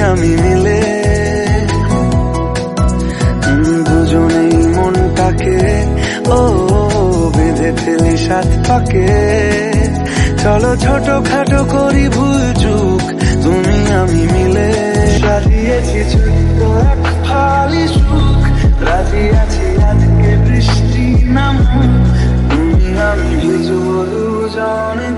আমি মিলে দুজনেই মনটাকে ও বেঁধে ফেলি সাত পাকে। চলো ছোটখাটো করি ভুল চুক তুমি আমি মিলে। সাজিয়েছি ছোট্ট এক ফালি সুখ, রাজি আছি আজকে বৃষ্টি নামুক, তুমি আমি ভিজবো দুজনে।